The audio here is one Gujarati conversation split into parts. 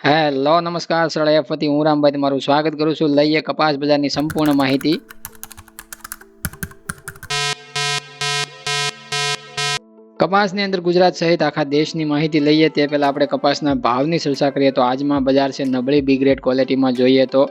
હેલો નમસ્કાર સરળ એફથી હું રામભાઈ તમારું સ્વાગત કરું છું। લઈએ કપાસ બજારની સંપૂર્ણ માહિતી। કપાસની અંદર ગુજરાત સહિત આખા દેશની માહિતી લઈએ તે પહેલા આપણે કપાસના ભાવની ચર્ચા કરીએ તો આજમાં બજાર છે નબળી બી ગ્રેડ ક્વોલિટીમાં જોઈએ તો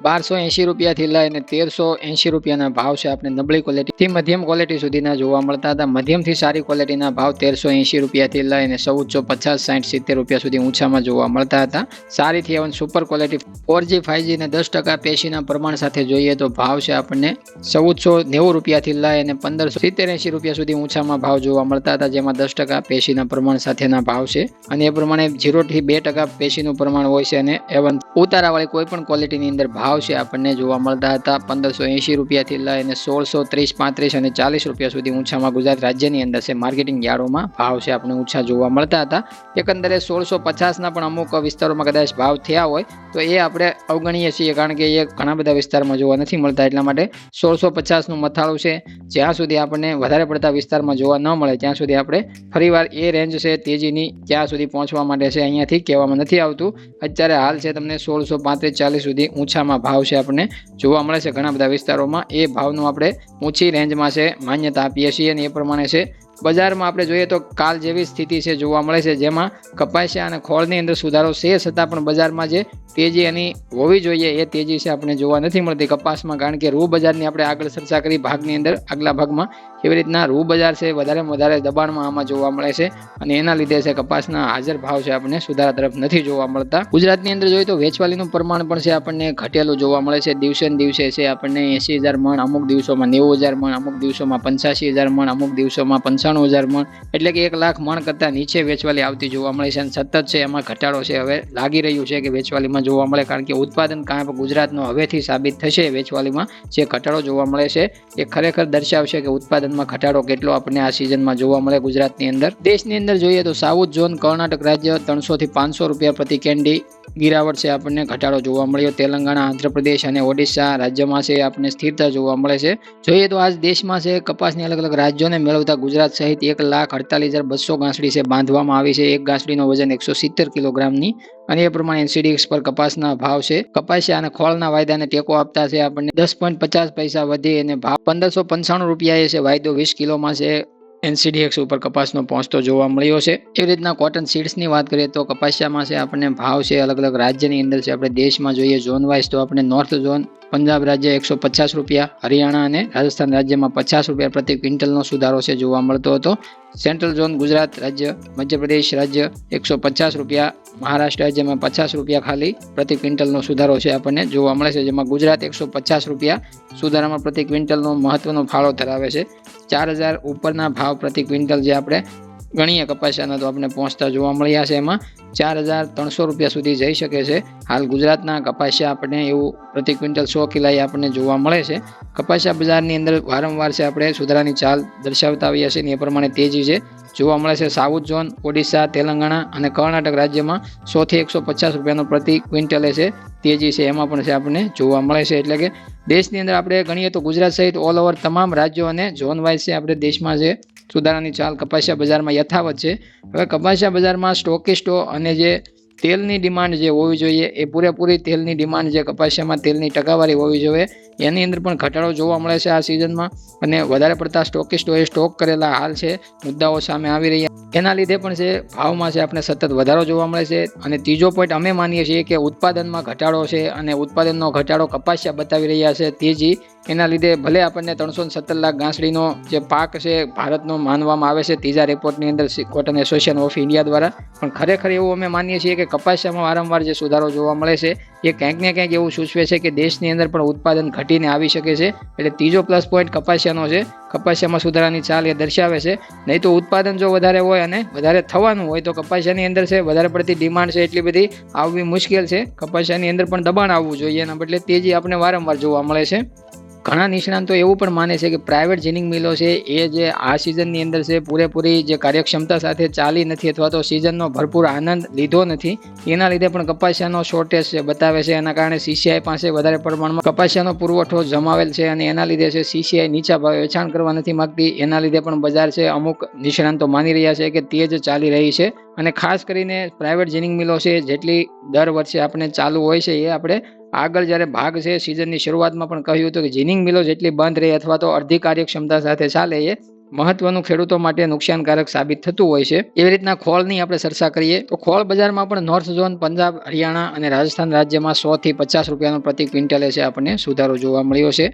1280 રૂપિયાથી લઈને 1380 રૂપિયાના ભાવ છે। આપણે નબળી ક્વોલિટીથી મધ્યમ ક્વોલિટી સુધીના જોવા મળતા હતા। મધ્યમથી સારી ક્વોલિટીના ભાવ 1380 રૂપિયાથી લઈને 1450 60 70 રૂપિયા સુધી ઊંચામાં જોવા મળતા હતા। સારીથી એવન સુપર ક્વોલિટી 4G 5G ને 10% પેશીના પ્રમાણ સાથે જોઈએ તો ભાવ છે આપણને 1490 રૂપિયાથી લઈને 1570 રૂપિયા સુધી ઊંચામાં ભાવ જોવા મળતા હતા, જેમાં 10% પેશીના પ્રમાણ સાથેના ભાવ છે અને એ પ્રમાણે 0 થી 2% પેશીનું પ્રમાણ હોય છે અને એવન ઉતારાવાળી કોઈ પણ ક્વોલિટીની અંદર ભાવ છે આપણને જોવા મળતા હતા 1580 રૂપિયાથી લઈને 1630 35 અને 40 રૂપિયા સુધી ઊંચામાં ગુજરાત રાજ્યની અંદર છે માર્કેટિંગ યાર્ડોમાં ભાવ છે આપણે ઊંચા જોવા મળતા હતા। એકંદરે 1650 ના પણ અમુક વિસ્તારોમાં કદાચ ભાવ થયા હોય તો એ આપણે અવગણીએ છીએ, કારણ કે એ ઘણા બધા વિસ્તારમાં જોવા નથી મળતા, એટલા માટે 1650 નું મથાળું છે। જ્યાં સુધી આપણને વધારે પડતા વિસ્તારમાં જોવા ન મળે ત્યાં સુધી આપણે ફરીવાર એ રેન્જ છે તેજીની ક્યાં સુધી પહોંચવા માટે છે અહીંયાથી કહેવામાં નથી આવતું। અત્યારે હાલ છે તમને 1635 40 સુધી ઊંચામાં ભાવ છે આપણને જોવા મળે છે ઘણા બધા વિસ્તારોમાં। એ ભાવનું આપણે ઊંચી રેન્જમાં છે માન્યતા આપીએ છીએ અને એ પ્રમાણે છે બજારમાં આપણે જોઈએ તો કાલ જેવી સ્થિતિ છે જોવા મળે છે, જેમાં કપાસિયા અને ખોળની અંદર સુધારો છે છતાં પણ બજારમાં જે તેજી એની હોવી જોઈએ એ તેજી છે આપણે જોવા નથી મળતી કપાસમાં, કારણ કે રૂ બજારની આપણે આગળ ચર્ચા કરી ભાગની અંદર આગલા ભાગમાં એવી રીતના રૂ બજાર છે વધારે દબાણમાં આમાં જોવા મળે છે અને એના લીધે છે કપાસના હાજર ભાવ છે આપણને સુધારા તરફ નથી જોવા મળતા। ગુજરાતની અંદર જોઈએ તો વેચવાલીનું પ્રમાણ પણ છે આપણને ઘટેલું જોવા મળે છે। દિવસે ને દિવસે છે આપણને 80,000 મણ, અમુક દિવસોમાં 90,000 મણ, અમુક દિવસોમાં 85,000 મણ, અમુક દિવસોમાં 95,000 મણ, એટલે કે 1 લાખ મણ કરતા નીચે વેચવાલી આવતી જોવા મળે છે અને સતત છે એમાં ઘટાડો છે હવે લાગી રહ્યું છે કે વેચવાલીમાં જોવા મળે, કારણ કે ઉત્પાદન કાંપ ગુજરાતનો હવેથી સાબિત થશે વેચવાલીમાં જે ઘટાડો જોવા મળે છે એ ખરેખર દર્શાવશે કે ઉત્પાદનમાં ઘટાડો કેટલો આપણને આ સિઝનમાં જોવા મળે ગુજરાતની અંદર। દેશની અંદર જોઈએ તો સાઉથ ઝોન કર્ણાટક રાજ્ય 300 થી 500 રૂપિયા પ્રતિ કેન્ડી ગિરાવટ છે આપણને ઘટાડો જોવા મળ્યો। તેલંગાણા, આંધ્રપ્રદેશ અને ઓડિશા રાજ્યમાં છે આપણને સ્થિરતા જોવા મળે છે। જોઈએ તો આજ દેશમાં છે કપાસની અલગ અલગ રાજ્યોને મેળવતા ગુજરાત સહિત 1,48,200 ગાંસડી છે બાંધવામાં આવી છે। એક ગાંસડીનો વજન 170 કિલોગ્રામની અને એ પ્રમાણે NCDX પર કપાસના ભાવ છે કપાસિયા અને ખોળના વાયદાને ટેકો આપતા છે આપણને 10.50 પૈસા વધી અને ભાવ 1595 રૂપિયા છે વાયદો 20 કિલોમાં છે NCDX ઉપર કપાસનો પહોંચતો જોવા મળ્યો છે। એવી રીતના કોટન સીડ્સની વાત કરીએ તો કપાસિયામાં છે આપણને ભાવ છે અલગ અલગ રાજ્યની અંદર છે આપણે દેશમાં જોઈએ ઝોન વાઇઝ તો આપણે નોર્થ ઝોન પંજાબ રાજ્ય 150 રૂપિયા, હરિયાણા અને રાજસ્થાન રાજ્યમાં 50 રૂપિયા પ્રતિ ક્વિન્ટલનો સુધારો છે જોવા મળતો હતો। સેન્ટ્રલ ઝોન ગુજરાત રાજ્ય, મધ્યપ્રદેશ રાજ્ય 150 રૂપિયા, મહારાષ્ટ્ર રાજ્યમાં 50 રૂપિયા ખાલી પ્રતિ ક્વિન્ટલનો સુધારો છે આપણને જોવા મળે છે, જેમાં ગુજરાત 150 રૂપિયા સુધારામાં પ્રતિ ક્વિન્ટલનો મહત્વનો ફાળો ધરાવે છે। 4,000 ઉપરના ભાવ પ્રતિ ક્વિન્ટલ જે આપણે ગણીએ કપાસિયાના તો આપણે પહોંચતા જોવા મળ્યા છે, એમાં 4,300 રૂપિયા સુધી જઈ શકે છે હાલ ગુજરાતના કપાસિયા આપણને એવું પ્રતિ ક્વિન્ટલ 100 કિલાએ આપણને જોવા મળે છે। કપાસિયા બજારની અંદર વારંવાર છે આપણે સુધારાની ચાલ દર્શાવતા આવીએ છીએ અને એ પ્રમાણે તેજી છે જોવા મળે છે। સાઉથ ઝોન, ઓડિશા, તેલંગાણા અને કર્ણાટક રાજ્યમાં 100 થી 150 રૂપિયાનો પ્રતિ ક્વિન્ટલે છે તેજી છે એમાં પણ છે આપણને જોવા મળે છે। એટલે કે દેશની અંદર આપણે ગણીએ તો ગુજરાત સહિત ઓલ ઓવર તમામ રાજ્યો અને ઝોન વાઇઝ છે આપણે દેશમાં છે સુધારાની ચાલ કપાસિયા બજારમાં યથાવત છે। હવે કપાસિયા બજારમાં સ્ટોકિસ્ટો અને જે તેલની ડિમાન્ડ જે હોવી જોઈએ એ પૂરેપૂરી તેલની ડિમાન્ડ જે કપાસિયામાં તેલની ટકાવારી હોવી જોઈએ એની અંદર પણ ઘટાડો જોવા મળે છે આ સિઝનમાં અને વધારે પડતા સ્ટોકિસ્ટોએ સ્ટોક કરેલા હાલ છે મુદ્દાઓ સામે આવી રહ્યા એના લીધે પણ છે ભાવમાં છે આપણે સતત વધારો જોવા મળે છે। અને ત્રીજો પોઈન્ટ અમે માનીએ છીએ કે ઉત્પાદનમાં ઘટાડો છે અને ઉત્પાદનનો ઘટાડો કપાસિયા બતાવી રહ્યા છે તેજી, એના લીધે ભલે આપણને 370 લાખ ગાંસડીનો જે પાક છે ભારતનો માનવામાં આવે છે ત્રીજા રિપોર્ટની અંદર કોટન એસોસિએશન ઓફ ઇન્ડિયા દ્વારા, પણ ખરેખર એવું અમે માનીએ છીએ કે કપાસિયામાં વારંવાર જે સુધારો જોવા મળે છે એ ક્યાંક ને ક્યાંક એવું સૂચવે છે કે દેશની અંદર પણ ઉત્પાદન ઘટીને આવી શકે છે। એટલે ત્રીજો પ્લસ પોઈન્ટ કપાસિયાનો છે, કપાસિયામાં સુધારાની ચાલ એ દર્શાવે છે। નહીં તો ઉત્પાદન જો વધારે હોય અને વધારે થવાનું હોય તો કપાસિયાની અંદર છે વધારે પડતી ડિમાન્ડ છે એટલી બધી આવવી મુશ્કેલ છે, કપાસિયાની અંદર પણ દબાણ આવવું જોઈએ એના બદલે તેજી આપણે વારંવાર જોવા મળે છે। ઘણા નિષ્ણાંતો એવું પણ માને છે કે પ્રાઇવેટ જીનિંગ મિલો છે એ જે આ સિઝનની અંદર છે પૂરેપૂરી જે કાર્યક્ષમતા સાથે ચાલી નથી અથવા તો સિઝનનો ભરપૂર આનંદ લીધો નથી, એના લીધે પણ કપાસિયાનો શોર્ટેજ છે બતાવે છે. એના કારણે સીસીઆઈ પાસે વધારે પ્રમાણમાં કપાસિયાનો પુરવઠો જમાવેલ છે અને એના લીધે છે સીસીઆઈ નીચા ભાવે વેચાણ કરવા નથી માંગતી. એના લીધે પણ બજાર છે અમુક નિષ્ણાંતો માની રહ્યા છે કે તેજ ચાલી રહી છે. અને ખાસ કરીને પ્રાઇવેટ જીનિંગ મિલો છે જેટલી દર વર્ષે આપણે ચાલુ હોય છે એ આપણે આગળ જ્યારે ભાગ છે સિઝનની શરૂઆતમાં પણ કહ્યું હતું કે જીનિંગ મિલો જેટલી બંધ રહે અથવા તો અડધી કાર્યક્ષમતા સાથે ચાલે એ મહત્વનું ખેડૂતો માટે નુકસાનકારક સાબિત થતું હોય છે. એવી રીતના ખોળની આપણે ચર્ચા કરીએ તો ખોળ બજારમાં પણ નોર્થ ઝોન, પંજાબ, હરિયાણા અને રાજસ્થાન રાજ્યમાં 100 થી 50 રૂપિયાનો પ્રતિ ક્વિન્ટલે છે આપણને સુધારો જોવા મળ્યો છે.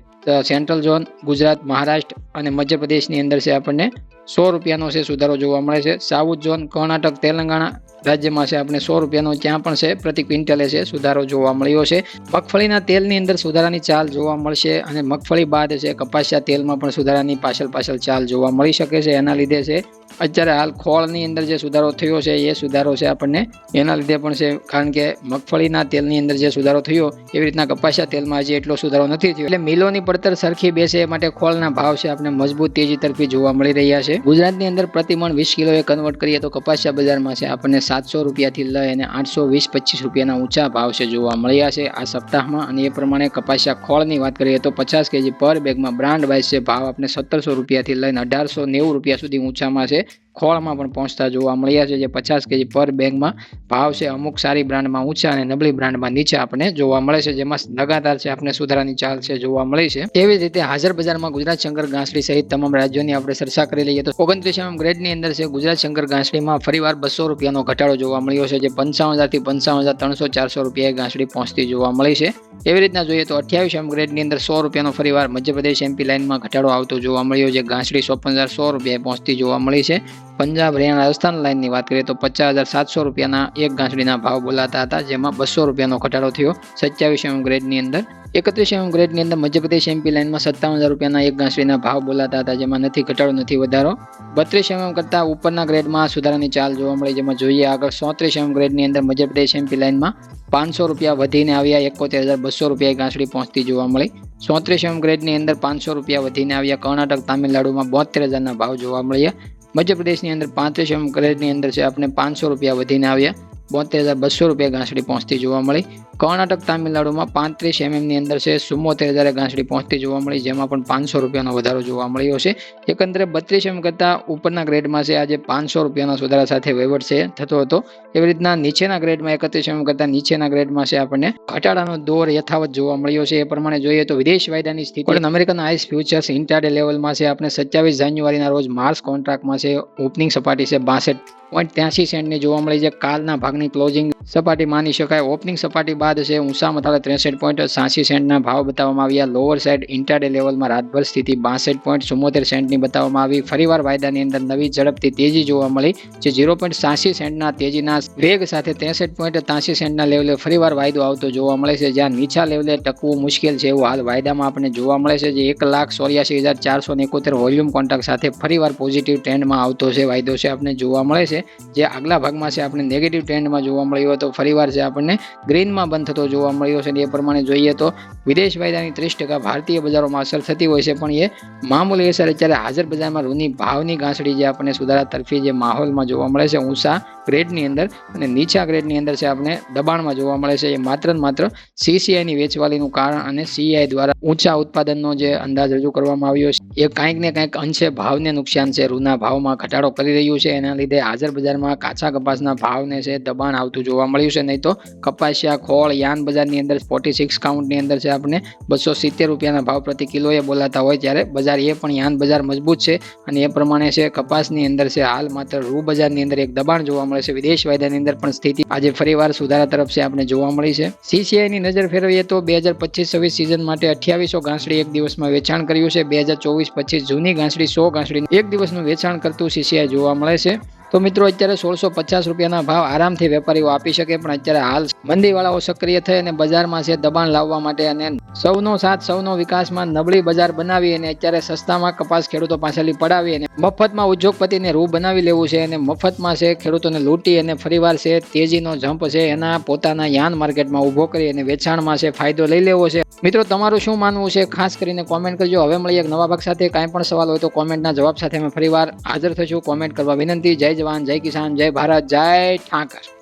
સેન્ટ્રલ ઝોન, ગુજરાત, મહારાષ્ટ્ર અને મધ્યપ્રદેશની અંદર છે આપણને 100 રૂપિયાનો છે સુધારો જોવા મળે છે. સાઉથ ઝોન, કર્ણાટક, તેલંગાણા રાજ્યમાં છે આપણે 100 રૂપિયાનો ત્યાં પણ છે પ્રતિ ક્વિન્ટલે છે સુધારો જોવા મળ્યો છે. મગફળીના તેલની અંદર સુધારાની ચાલ જોવા મળશે અને મગફળી બાદ છે કપાસિયા તેલમાં પણ સુધારાની પાછળ ચાલ જોવા મળી શકે છે. એના લીધે છે અત્યારે હાલ ખોળની અંદર જે સુધારો થયો છે એ સુધારો છે આપણને એના લીધે પણ છે, કારણ કે મગફળીના તેલની અંદર જે સુધારો થયો એવી રીતના કપાસિયા તેલમાં હજી એટલો સુધારો નથી થયો. એટલે મિલોની પડતર સરખી બેસે એ માટે ખોળના ભાવ છે આપણે મજબૂત તેજી તરફી જોવા મળી રહ્યા છે. ગુજરાતની અંદર પ્રતિમણ 20 કિલોએ કન્વર્ટ કરીએ તો કપાસિયા બજારમાં છે આપણને 700 રૂપિયાથી લઈ અને 820-25 રૂપિયાના ઊંચા ભાવ છે જોવા મળ્યા છે આ સપ્તાહમાં. અને એ પ્રમાણે કપાસિયા ખોળની વાત કરીએ તો 50 કેજી પર બેગમાં બ્રાન્ડ વાઇઝ છે ભાવ આપણે 1700 રૂપિયાથી લઈને 1890 રૂપિયા સુધી ઊંચામાં છે ખોળમાં પણ પહોંચતા જોવા મળ્યા છે. જે 50 કેજી પર બેગમાં ભાવ છે અમુક સારી બ્રાન્ડમાં ઊંચા અને નબળી બ્રાન્ડમાં નીચે આપણે જોવા મળે છે, જેમાં લગાતાર છે આપણે સુધારાની ચાલ છે જોવા મળી છે. એવી જ રીતે હાજર બજારમાં ગુજરાત શંકર ઘાસડી સહિત તમામ રાજ્યોની આપણે ચર્ચા કરી લઈએ તો 29 ગ્રેડની અંદર છે ગુજરાત શંકર ઘાસડીમાં ફરીવાર 200 રૂપિયાનો ઘટાડો જોવા મળ્યો છે. જે 55,000 થી 55,300-400 રૂપિયાએ ઘાસડી પહોંચતી જોવા મળી છે. એવી રીતના જોઈએ તો 28 ગ્રેડની અંદર 100 રૂપિયાનો ફરીવાર મધ્યપ્રદેશ એમપી લાઇનમાં ઘટાડો આવતો જોવા મળ્યો છે. ઘાસડી 54,100 રૂપિયાએ પહોંચતી જોવા મળી છે. પંજાબ, હરિયાણા, રાજસ્થાન લાઇનની વાત કરીએ તો 50,700 રૂપિયાના એક ઘાસડીના ભાવ બોલાતા હતા, જેમાં 200 રૂપિયાનો ઘટાડો થયો 27 ગ્રેડની અંદર. 31 ગ્રેડની અંદર મધ્યપ્રદેશ એમપી લાઇનમાં 57,000 રૂપિયાના એક ઘાસડીના ભાવ બોલાતા હતા, જેમાં નથી ઘટાડો નથી વધારો. 32 કરતા ઉપરના ગ્રેડમાં સુધારાની ચાલ જોવા મળી, જેમાં જોઈએ આગળ 34 ગ્રેડની અંદર મધ્યપ્રદેશ એમપી લાઇનમાં 500 રૂપિયા વધીને આવ્યા 71,200 રૂપિયા ઘાસડી પહોંચતી જોવા મળી. 34 ગ્રેડની અંદર 500 રૂપિયા વધીને આવ્યા કર્ણાટક, તામિલનાડુમાં 72,000ના ભાવ જોવા મળ્યા. મધ્યપ્રદેશની અંદર 35 ગ્રેડની અંદર છે આપણે 500 રૂપિયા વધીને આવ્યા 72,200 રૂપિયા ઘાસડી પહોંચતી જોવા મળી. કર્ણાટક, તામિલનાડુમાં 35 ની અંદર છે 74,000 ઘાસડી પહોંચતી જોવા મળી, જેમાં પણ 500 રૂપિયાનો વધારો જોવા મળ્યો છે. એકંદરે 32 કરતા ઉપરના ગ્રેડમાં છે આજે 500 રૂપિયાના સુધારા સાથે વહીવટ છે થતો હતો. એવી રીતના નીચેના ગ્રેડમાં 31 કરતા નીચેના ગ્રેડમાં છે આપણને ઘટાડાનો દોર યથાવત જોવા મળ્યો છે. એ પ્રમાણે જોઈએ તો વિદેશ વાયદાની સ્થિતિ અમેરિકન આઈસ ફ્યુચર્સ ઇન્ટ્રાડે લેવલમાં છે આપણે 27 જાન્યુઆરીના રોજ માર્ચ કોન્ટ્રાક્ટમાં છે ઓપનિંગ સપાટી છે 62.83 સેન્ટની જોવા મળી છે. કાલના ભાગની ક્લોઝિંગ સપાટી માની શકાય. ઓપનિંગ સપાટી બાદ છે ઊંચા મથાળે 63.86 સેન્ટના ભાવ બતાવવામાં આવ્યા. લોઅર સાઇડ ઇન્ટ્રાડે લેવલમાં રાતભર સ્થિતિ 62.74 સેન્ટની બતાવવામાં આવી. ફરીવાર વાયદાની અંદર નવી ઝડપથી તેજી જોવા મળી, જે 0.86 સેન્ટના તેજીના વેગ સાથે 63.83 સેન્ટના લેવલે ફરીવાર વાયદો આવતો જોવા મળે છે, જ્યાં નીચા લેવલે ટકવું મુશ્કેલ છે એવું હાલ વાયદામાં આપણને જોવા મળે છે. જે 1,84,471 વોલ્યુમ કોન્ટ્રાક્ટ સાથે ફરીવાર પોઝિટિવ ટ્રેન્ડમાં આવતો છે વાયદો છે આપણે જોવા મળે છે. જે આગલા ભાગમાં છે આપણે નેગેટિવ ટ્રેન્ડમાં જોવા મળ્યો હતો, ફરીવાર છે આપણને ગ્રીનમાં બંધ થતો જોવા મળ્યો છે. એ પ્રમાણે જોઈએ તો વિદેશ વાયદાની 30% ભારતીય બજારોમાં અસર થતી હોય છે, પણ એ મામૂલી અસર અત્યારે હાજર બજારમાં રૂની ભાવની ઘાસડી જે આપણને સુધારા તરફી જે માહોલમાં જોવા મળે છે ઊંચા ગ્રેડની અંદર અને નીચા ગ્રેડની અંદર છે આપણે દબાણમાં જોવા મળે છે. એ માત્ર સીસીઆઈની વેચવાલીનું કારણ અને સીઆઈ દ્વારા ઊંચા ઉત્પાદનનો જે અંદાજ રજૂ કરવામાં આવ્યો છે એ કંઈક ને કંઈક અંશે ભાવને નુકસાન છે, રૂના ભાવમાં ઘટાડો કરી રહ્યું છે. એના લીધે હાજર બજારમાં કાચા કપાસના ભાવને છે દબાણ આવતું જોવા મળ્યું છે. નહીં તો કપાસિયા, ખોળ, યાન બજારની અંદર 46 કાઉન્ટની અંદર છે આપણે 270 રૂપિયાના ભાવ પ્રતિ કિલોએ બોલાતા હોય, ત્યારે બજાર એ પણ યાન બજાર મજબૂત છે અને એ પ્રમાણે છે કપાસની અંદર છે હાલ માત્ર રૂ બજારની અંદર એક દબાણ જોવા મળે છે. વિદેશ વાયદાની અંદર પણ સ્થિતિ આજે ફરીવાર સુધારા તરફ છે આપણે જોવા મળી છે. સીસીઆઈની નજર ફેરવીએ તો 2025-26 સિઝન માટે 2800 ઘાસડી એક દિવસમાં વેચાણ કર્યું છે. 2024-25 જૂની ઘાસડી 100 ઘાસડી એક દિવસનું વેચાણ કરતું સીસીઆઈ જોવા મળે છે. તો મિત્રો અત્યારે 1650 રૂપિયાના ભાવ આરામથી વેપારીઓ આપી શકે, પણ અત્યારે હાલ મંદીવાળાઓ સક્રિય થઈ અને બજારમાં છે દબાણ લાવવા માટે અને સૌનો સાથ સૌનો વિકાસમાં નબળી બજાર બનાવી અને અત્યારે સસ્તામાં કપાસ ખેડૂતો પાસેથી પડાવી અને મફતમાં ઉદ્યોગપતિને રૂ બનાવી લેવું છે અને મફતમાં છે ખેડૂતોને લૂંટી અને ફરીવાર છે તેજીનો જમ્પ છે એના પોતાના યાન માર્કેટમાં ઊભો કરી અને વેચાણમાં છે ફાયદો લઈ લેવો છે. મિત્રો તમારું શું માનવું છે ખાસ કરીને કોમેન્ટ કરજો. હવે મળીએ એક નવા ભાગ સાથે. કાંઈ પણ સવાલ હોય તો કોમેન્ટના જવાબ સાથે અમે ફરીવાર હાજર થઈશું. કોમેન્ટ કરવા વિનંતી. જય જવાન, જય કિસાન, જય ભારત, જય ઠાકર.